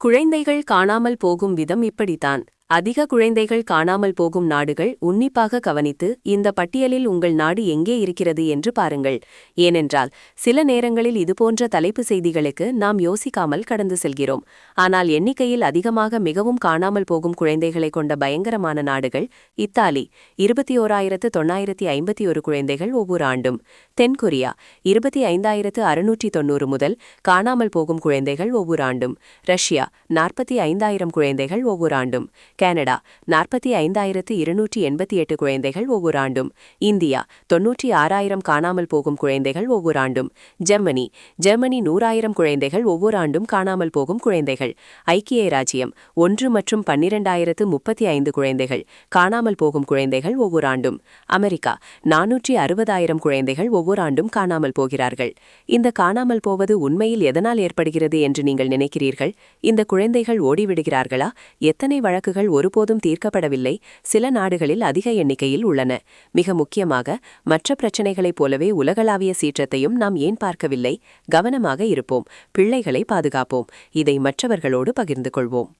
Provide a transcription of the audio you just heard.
குழந்தைகள் காணாமல் போகும் விதம் இப்படித்தான். அதிக குழந்தைகள் காணாமல் போகும் நாடுகள் உன்னிப்பாக கவனித்து இந்த பட்டியலில் உங்கள் நாடு எங்கே இருக்கிறது என்று பாருங்கள். ஏனென்றால் சில நேரங்களில் இதுபோன்ற தலைப்பு செய்திகளுக்கு நாம் யோசிக்காமல் கடந்து செல்கிறோம். ஆனால் எண்ணிக்கையில் அதிகமாக மிகவும் காணாமல் போகும் குழந்தைகளை கொண்ட பயங்கரமான நாடுகள் இத்தாலி 21,951 குழந்தைகள் ஒவ்வொரு ஆண்டும், தென்கொரியா 25,690 முதல் காணாமல் போகும் குழந்தைகள் ஒவ்வொரு ஆண்டும், ரஷ்யா 45,000 குழந்தைகள் ஒவ்வொரு ஆண்டும், கனடா 45,288 குழந்தைகள் ஒவ்வொரு ஆண்டும், இந்தியா 96,000 காணாமல் போகும் குழந்தைகள் ஒவ்வொரு ஆண்டும், ஜெர்மனி 100,000 குழந்தைகள் ஒவ்வொரு ஆண்டும் காணாமல் போகும் குழந்தைகள், ஐக்கிய ராஜ்யம் 1 மற்றும் 12,035 குழந்தைகள் காணாமல் போகும் குழந்தைகள் ஒவ்வொரு ஆண்டும், அமெரிக்கா 460,000 குழந்தைகள் ஒவ்வொரு ஆண்டும் காணாமல் போகிறார்கள். இந்த காணாமல் போவது உண்மையில் எதனால் ஏற்படுகிறது என்று நீங்கள் நினைக்கிறீர்கள்? இந்த குழந்தைகள் ஓடிவிடுகிறார்களா? எத்தனை வழக்குகள் ஒருபோதும் தீர்க்கப்படவில்லை? சில நாடுகளில் அதிக எண்ணிக்கையில் உள்ளன. மிக முக்கியமாக, மற்ற பிரச்சனைகளைப் போலவே உலகளாவிய சீற்றத்தையும் நாம் ஏன் பார்க்கவில்லை? கவனமாக இருப்போம், பிள்ளைகளை பாதுகாப்போம், இதை மற்றவர்களோடு பகிர்ந்து கொள்வோம்.